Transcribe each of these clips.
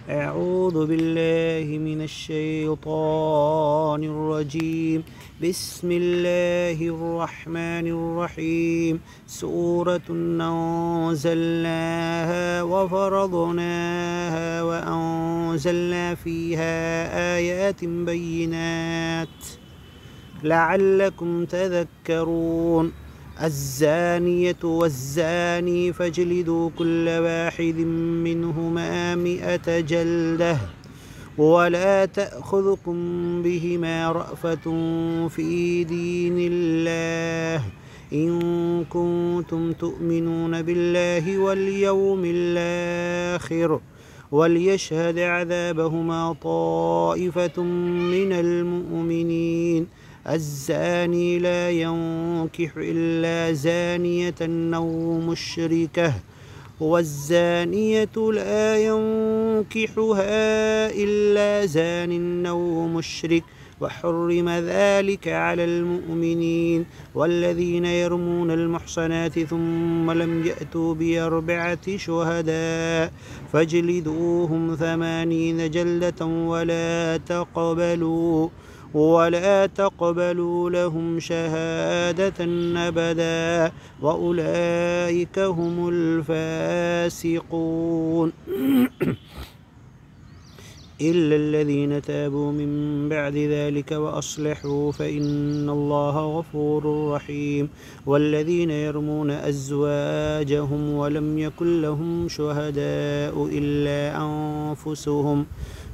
أعوذ بالله من الشيطان الرجيم. بسم الله الرحمن الرحيم. سورة أنزلناها وفرضناها وأنزلنا فيها آيات بينات لعلكم تذكرون. الزانية والزاني فاجلدوا كل واحد منهما 100 جلدة ولا تأخذكم بهما رأفة في دين الله إن كنتم تؤمنون بالله واليوم الآخر وليشهد عذابهما طائفة من المؤمنين. الزاني لا ينكح إلا زانية أو مشركة والزانية لا ينكحها إلا زان أو مشرك وحرم ذلك على المؤمنين. والذين يرمون المحصنات ثم لم يأتوا ب4 شهداء فاجلدوهم 80 جلدة ولا تقبلوا لهم شهادة أبدا وأولئك هم الفاسقون. إلا الذين تابوا من بعد ذلك وأصلحوا فإن الله غفور رحيم. والذين يرمون أزواجهم ولم يكن لهم شهداء إلا أنفسهم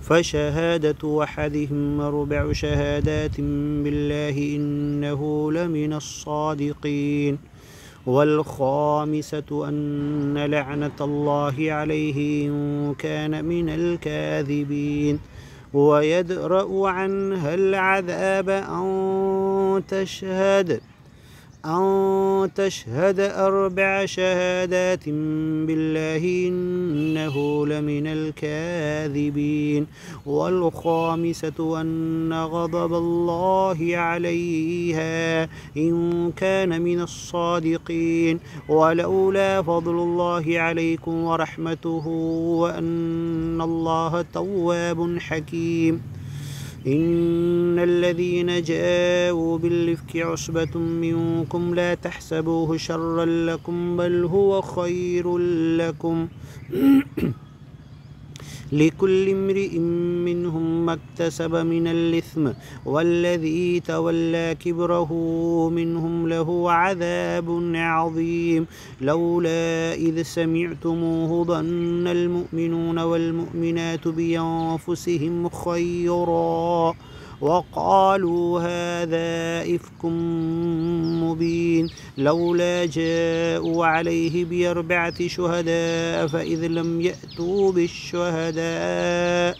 فشهادة أحدهم 4 شهادات بالله إنه لمن الصادقين. والخامسة أن لعنة الله عليه إن كان من الكاذبين. ويدرأ عنها العذاب أن تشهد 4 شهادات بالله إنه لمن الكاذبين. والخامسة أن غضب الله عليها إن كان من الصادقين ولولا فضل الله عليكم ورحمته وأن الله تواب حكيم. إن الذين جاءوا بالإفك عصبة منكم لا تحسبوه شرا لكم بل هو خير لكم لكل امرئ منهم ما اكتسب من الإثم والذي تولى كبره منهم له عذاب عظيم. لولا إذ سمعتموه ظن المؤمنون والمؤمنات بأنفسهم خيرا وقالوا هذا إفك مبين. لولا جاءوا عليه ب4 شهداء فإذ لم يأتوا بالشهداء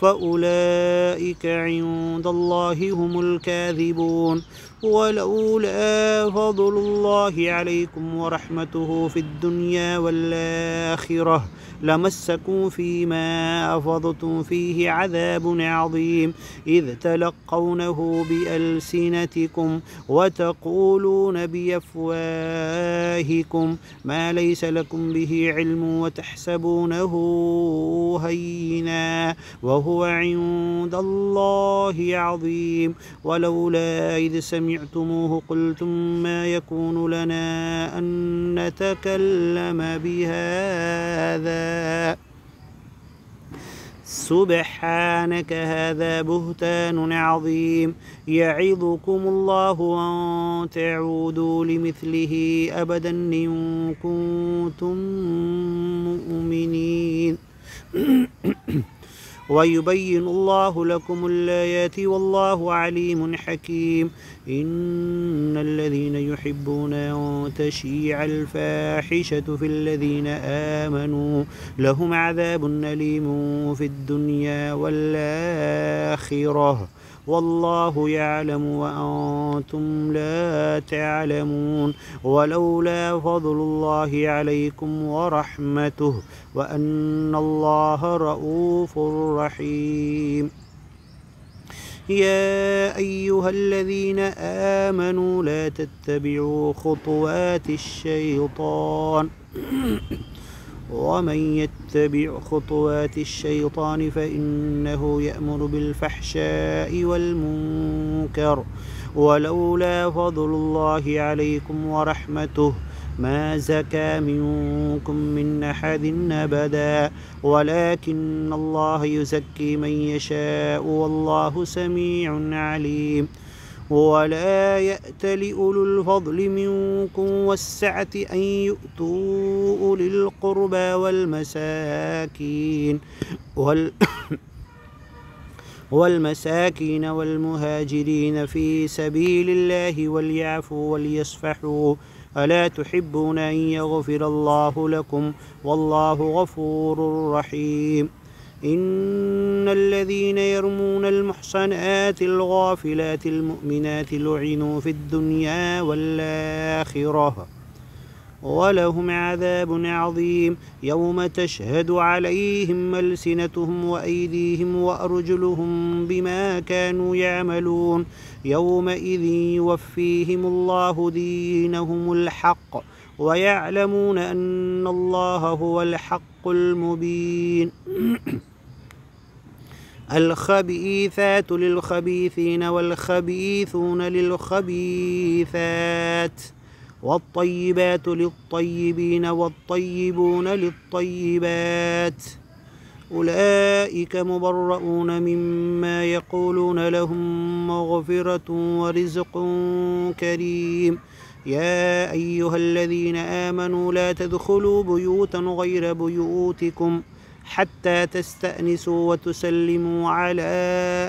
فأولئك عند الله هم الكاذبون. ولولا فضل الله عليكم ورحمته في الدنيا والآخرة لمسكم فيما أفضتم فيه عذاب عظيم إذ تلقونه بألسنتكم وتقولون بأفواهكم ما ليس لكم به علم وتحسبونه هينا وهو عند الله عظيم. ولولا إذ سمعتموه قلتم ما يكون لنا أن نتكلم بهذا سبحانك هذا بهتان عظيم. يعظكم الله أن تعودوا لمثله أبدا إن كنتم مؤمنين. ويبين الله لكم الآيات والله عليم حكيم. إن الذين يحبون أن تشيع الفاحشة في الذين آمنوا لهم عذاب أليم في الدنيا والآخرة والله يعلم وأنتم لا تعلمون. ولولا فضل الله عليكم ورحمته وأن الله رؤوف رحيم. يا أيها الذين آمنوا لا تتبعوا خطوات الشيطان ومن يتبع خطوات الشيطان فإنه يأمر بالفحشاء والمنكر ولولا فضل الله عليكم ورحمته ما زكى منكم من أحد أبدا ولكن الله يزكي من يشاء والله سميع عليم ولا يأت لأولو الفضل منكم والسعة أن يؤتوا أولي القربى والمساكين والمهاجرين في سبيل الله وليعفوا وليصفحوا ألا تحبون أن يغفر الله لكم والله غفور رحيم إن الذين يرمون المحصنات الغافلات المؤمنات لعنوا في الدنيا والآخرة ولهم عذاب عظيم يوم تشهد عليهم ألسنتهم وأيديهم وأرجلهم بما كانوا يعملون يومئذ يوفيهم الله دينهم الحق ويعلمون أن الله هو الحق المبين الخبيثات للخبيثين والخبيثون للخبيثات والطيبات للطيبين والطيبون للطيبات أولئك مبرؤون مما يقولون لهم مغفرة ورزق كريم يا أيها الذين آمنوا لا تدخلوا بيوتا غير بيوتكم حتى تستأنسوا وتسلموا على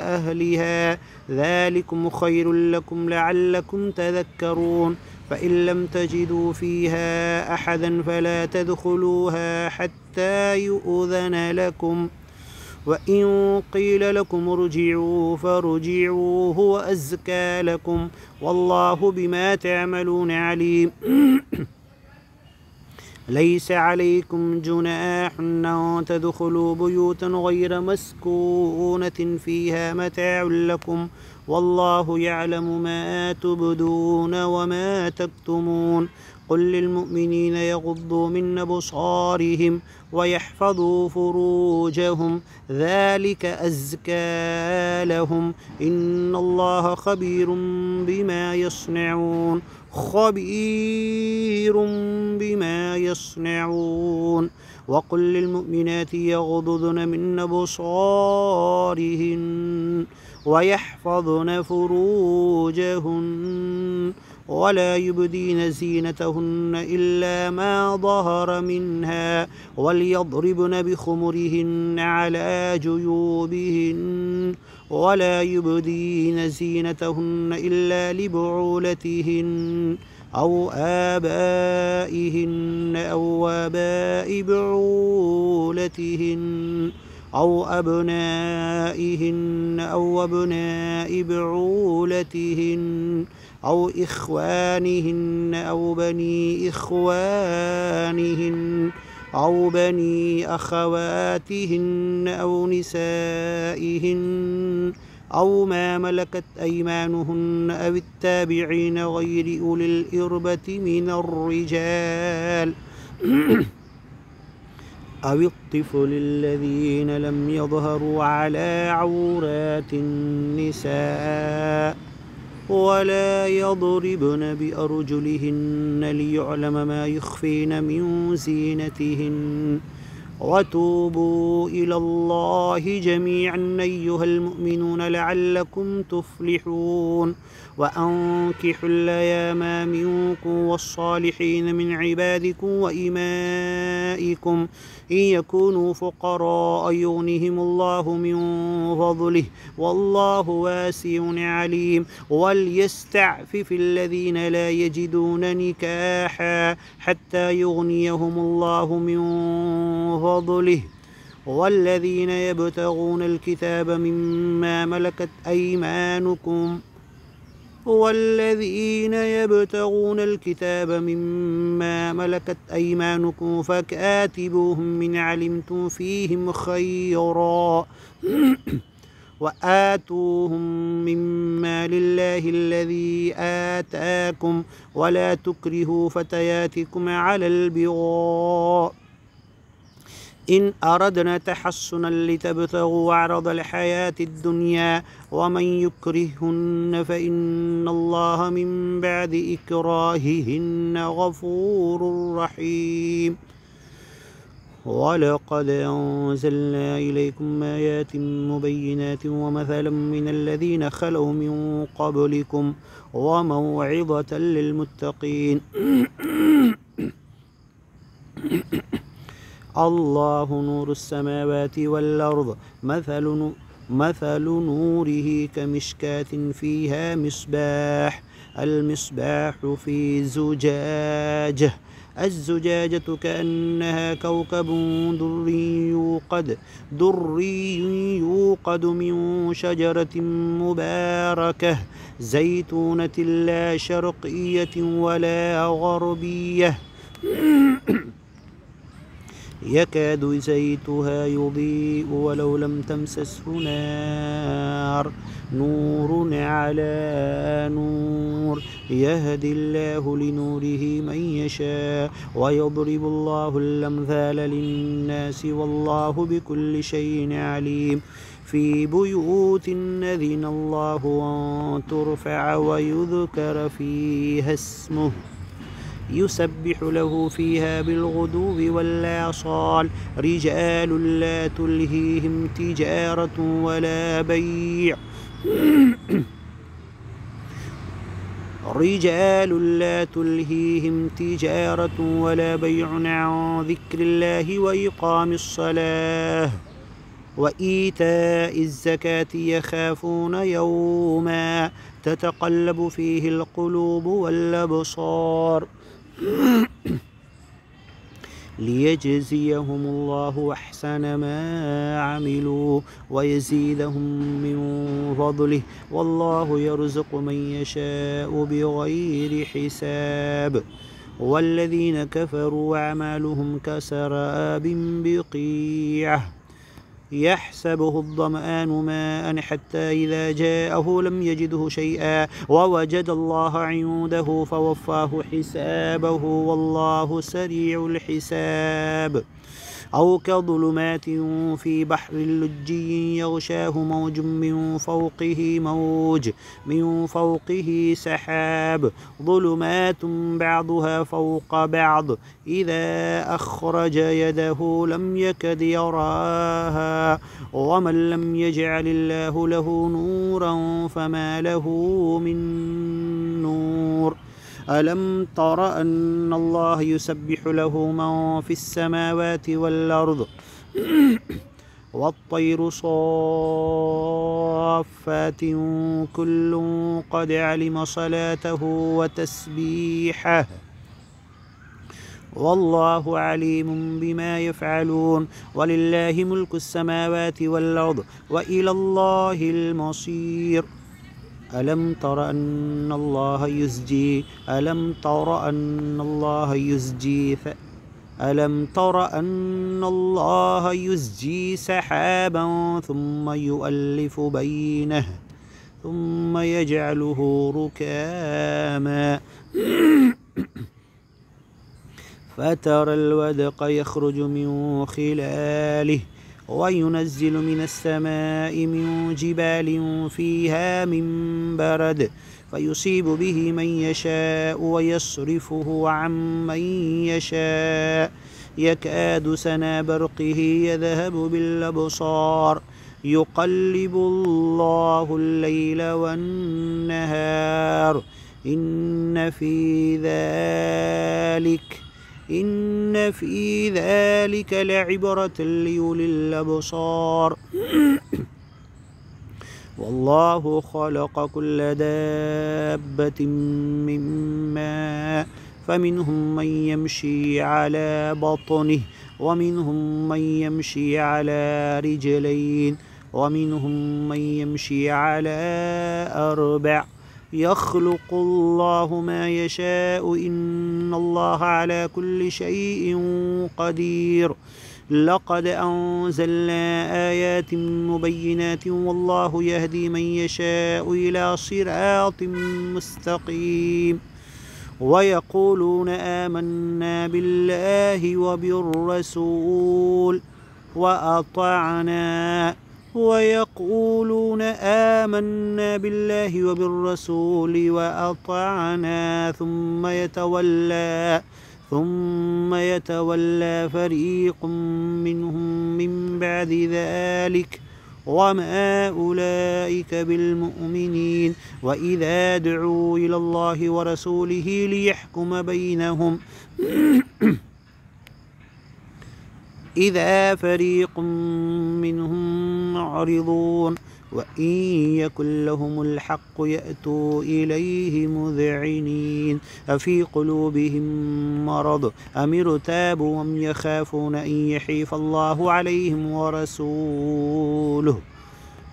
أهلها ذلكم خير لكم لعلكم تذكرون فإن لم تجدوا فيها أحدا فلا تدخلوها حتى يؤذن لكم وإن قيل لكم ارجعوا فارجعوا هو أزكى لكم والله بما تعملون عليم ليس عليكم جناح أن تدخلوا بيوتا غير مسكونة فيها متاع لكم والله يعلم ما تبدون وما تكتمون قل للمؤمنين يغضوا من أبصارهم ويحفظوا فروجهم ذلك أزكى لهم إن الله خبير بما يصنعون وقل للمؤمنات يغضضن من أبصارهن ويحفظن فروجهن ولا يبدين زينتهن إلا ما ظهر منها وليضربن بخمرهن على جيوبهن ولا يبدين زينتهن إلا لبعولتهن أو آبائهن أو آباء بعولتهن أو أبنائهن أو أبناء بعولتهن أو إخوانهن أو بني إخوانهن أو بني أخواتهن أو نسائهن أو ما ملكت أيمانهن أو التابعين غير أولي الإربة من الرجال أو الطفل الذين لم يظهروا على عورات النساء ولا يضربن بأرجلهن ليعلم ما يخفين من زينتهن وتوبوا إلى الله جميعا أيها المؤمنون لعلكم تفلحون وأنكحوا الأيام منكم والصالحين من عبادكم وإمائكم إن يكونوا فقراء يغنهم الله من فضله والله واسع عليم وليستعفف الذين لا يجدون نكاحا حتى يغنيهم الله من فضله والذين يبتغون الكتاب مما ملكت أيمانكم فكاتبوهم من علمتم فيهم خيرا وآتوهم مما لله الذي آتاكم ولا تكرهوا فتياتكم على البغاء إن أردنا تحصنا لتبتغوا عرض الحياة الدنيا ومن يكرههن فإن الله من بعد إكراههن غفور رحيم. ولقد أنزلنا إليكم آيات مبينات ومثلا من الذين خلوا من قبلكم وموعظة للمتقين. الله نور السماوات والأرض مثل نوره كمشكاة فيها مصباح المصباح في زجاجة الزجاجة كأنها كوكب دري يوقد من شجرة مباركة زيتونة لا شرقية ولا غربية يكاد زيتها يضيء ولو لم تمسسه نار نور على نور يهدي الله لنوره من يشاء ويضرب الله الأمثال للناس والله بكل شيء عليم. في بيوت أذن الله أن ترفع ويذكر فيها اسمه يسبح له فيها بالغدو والآصال رجال لا تلهيهم تجارة ولا بيع رجال لا تلهيهم تجارة ولا بيع عن ذكر الله وإقام الصلاة وإيتاء الزكاة يخافون يوما تتقلب فيه القلوب والأبصار ليجزيهم الله أحسن ما عملوا ويزيدهم من فضله والله يرزق من يشاء بغير حساب. والذين كفروا أعمالهم كسراب بقيعة يحسبه الظمآن ماء حتى إذا جاءه لم يجده شيئا ووجد الله عنده فوفاه حسابه والله سريع الحساب. أو كظلمات في بحر لجي يغشاه موج من فوقه سحاب ظلمات بعضها فوق بعض إذا أخرج يده لم يكد يراها ومن لم يجعل الله له نورا فما له من نور. ألم تر أن الله يسبح له من في السماوات والأرض والطير صافات كل قد علم صلاته وتسبيحه والله عليم بما يفعلون. ولله ملك السماوات والأرض وإلى الله المصير. ألم تر أن الله يزجي سحابا ثم يؤلف بينه ثم يجعله ركاما فترى الودق يخرج من خلاله وينزل من السماء من جبال فيها من برد فيصيب به من يشاء ويصرفه عن من يشاء يكاد سنا برقه يذهب بالأبصار يقلب الله الليل والنهار إن في ذلك لعبرة لأولي الأبصار. والله خلق كل دابة من ماء فمنهم من يمشي على بطنه ومنهم من يمشي على رجلين ومنهم من يمشي على أربع يخلق الله ما يشاء إن الله على كل شيء قدير. لقد أنزلنا آيات مبينات والله يهدي من يشاء إلى صراط مستقيم. ويقولون آمنا بالله وبالرسول وأطعنا ويقولون آمنا بالله وبالرسول وأطعنا ثم يتولى فريق منهم من بعد ذلك وما أولئك بالمؤمنين وإذا دعوا إلى الله ورسوله ليحكم بينهم إذا فريق منهم معرضون وإن يكن لهم الحق يأتوا إليه مذعنين أفي قلوبهم مرض أم ارتابوا أم يخافون أن يحيف الله عليهم ورسوله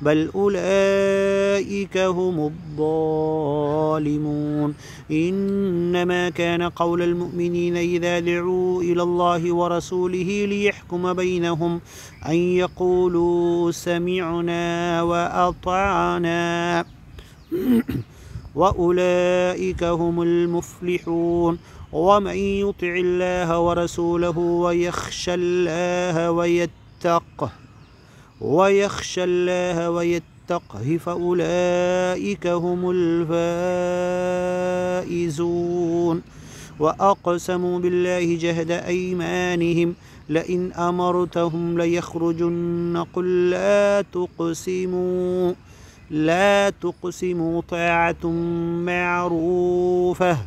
بل أولئك هم الظالمون إنما كان قول المؤمنين إذا دعوا إلى الله ورسوله ليحكم بينهم أن يقولوا سمعنا وأطعنا وأولئك هم المفلحون ومن يطع الله ورسوله ويخشى الله ويتقه فأولئك هم الفائزون وأقسموا بالله جهد أيمانهم لئن أمرتهم ليخرجن قل لا تقسموا طاعة معروفة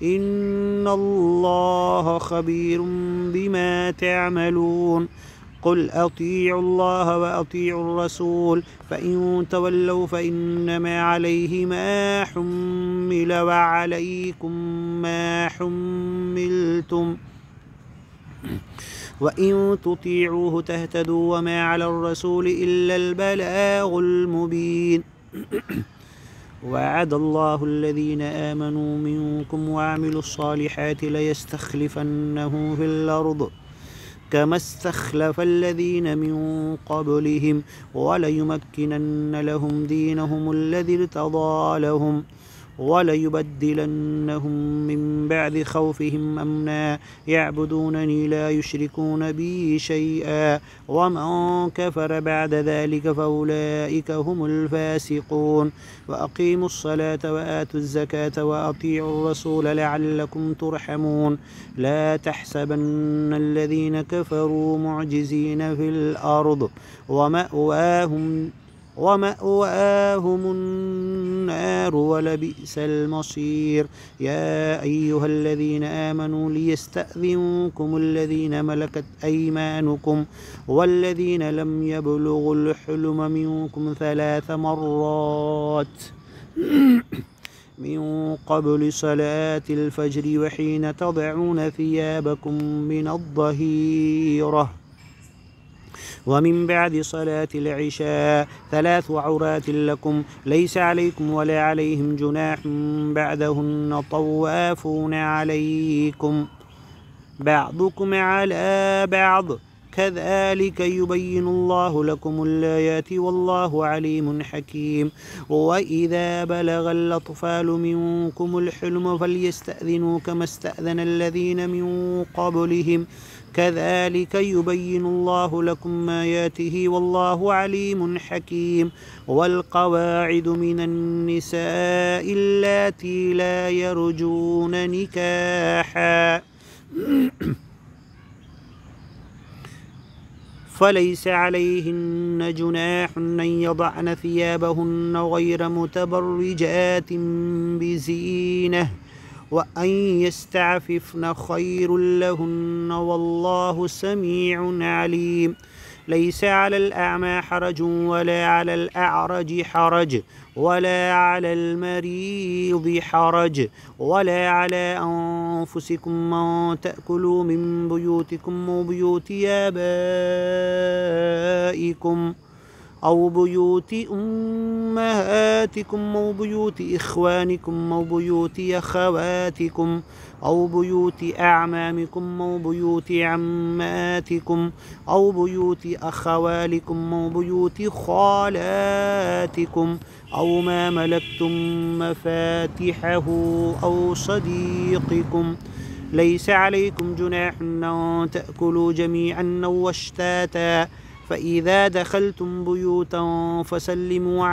إن الله خبير بما تعملون قل أطيعوا الله وأطيعوا الرسول فإن تولوا فإنما عليه ما حمل وعليكم ما حملتم وإن تطيعوه تهتدوا وما على الرسول إلا البلاغ المبين وعد الله الذين آمنوا منكم وعملوا الصالحات ليستخلفنهم في الأرض كما استخلف الذين من قبلهم وليمكنن لهم دينهم الذي ارتضى لهم وليبدلنهم من بعد خوفهم أمنا يعبدونني لا يشركون بي شيئا ومن كفر بعد ذلك فأولئك هم الفاسقون وأقيموا الصلاة وآتوا الزكاة وأطيعوا الرسول لعلكم ترحمون لا تحسبن الذين كفروا معجزين في الأرض ومأواهم النار ولبئس المصير يا أيها الذين آمنوا ليستأذنكم الذين ملكت أيمانكم والذين لم يبلغوا الحلم منكم 3 مرات من قبل صلاة الفجر وحين تضعون ثيابكم من الظهيرة ومن بعد صلاة العشاء 3 عورات لكم ليس عليكم ولا عليهم جناح بعدهن طوافون عليكم بعضكم على بعض كذلك يبين الله لكم الآيات والله عليم حكيم وإذا بلغ الأطفال منكم الحلم فليستأذنوا كما استأذن الذين من قبلهم كذلك يبين الله لكم آياته والله عليم حكيم والقواعد من النساء اللاتي لا يرجون نكاحا فليس عليهن جناح أن يضعن ثيابهن غير متبرجات بزينة وأن يستعففن خير لهن والله سميع عليم ليس على الأعمى حرج ولا على الأعرج حرج ولا على المريض حرج ولا على أنفسكم أن تأكلوا من بيوتكم وبيوت آبائكم أو بيوت أمهاتكم أو بيوت إخوانكم أو بيوت أخواتكم أو بيوت أعمامكم أو بيوت عماتكم أو بيوت أخوالكم أو بيوت خالاتكم أو ما ملكتم مفاتحه أو صديقكم ليس عليكم جناح أن تأكلوا جميعا أو أشتاتا فإذا دخلتم بيوتا فسلموا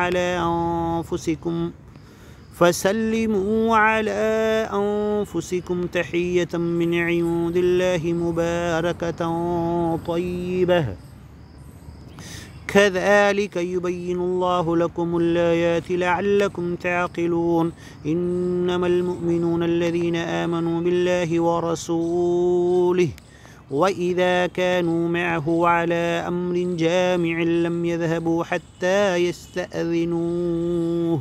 على أنفسكم تحية من عند الله مباركة طيبة كذلك يبين الله لكم الآيات لعلكم تعقلون إنما المؤمنون الذين آمنوا بالله ورسوله وإذا كانوا معه على أمر جامع لم يذهبوا حتى يستأذنوه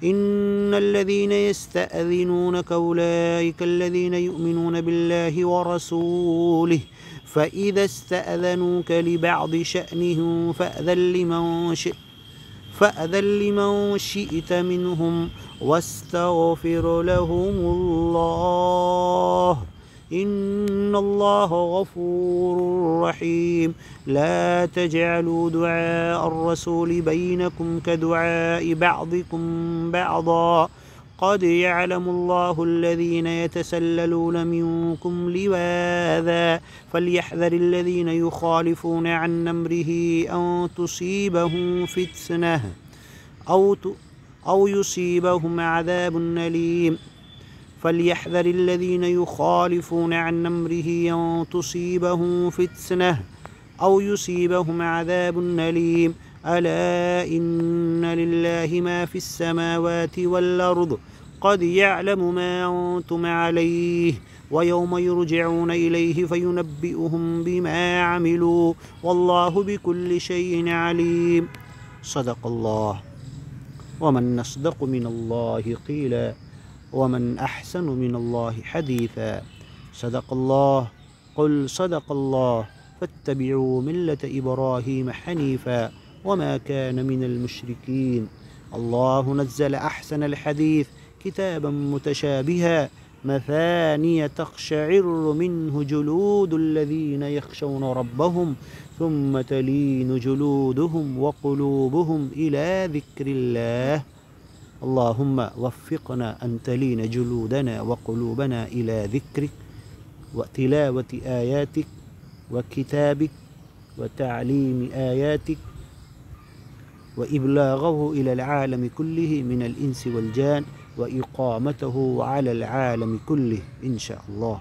إن الذين يستأذنونك أولئك الذين يؤمنون بالله ورسوله فإذا استأذنوك لبعض شأنهم فأذن لمن شئت منهم واستغفر لهم الله إن الله غفور رحيم لا تجعلوا دعاء الرسول بينكم كدعاء بعضكم بعضا قد يعلم الله الذين يتسللون منكم لواذا فليحذر الذين يخالفون عن أمره أن تصيبهم فتنة أو يصيبهم عذاب أليم فليحذر الذين يخالفون عن أمره أن تصيبهم فتنة أو يصيبهم عذاب أليم ألا إن لله ما في السماوات والأرض قد يعلم ما أنتم عليه ويوم يرجعون إليه فينبئهم بما عملوا والله بكل شيء عليم صدق الله ومن أصدق من الله قيلا ومن أحسن من الله حديثا صدق الله قل صدق الله فاتبعوا ملة إبراهيم حنيفا وما كان من المشركين الله نزل أحسن الحديث كتابا متشابها مثانية تقشعر منه جلود الذين يخشون ربهم ثم تلين جلودهم وقلوبهم إلى ذكر الله اللهم وفقنا أن تلين جلودنا وقلوبنا إلى ذكرك وتلاوة آياتك وكتابك وتعليم آياتك وإبلاغه إلى العالم كله من الإنس والجان وإقامته على العالم كله إن شاء الله.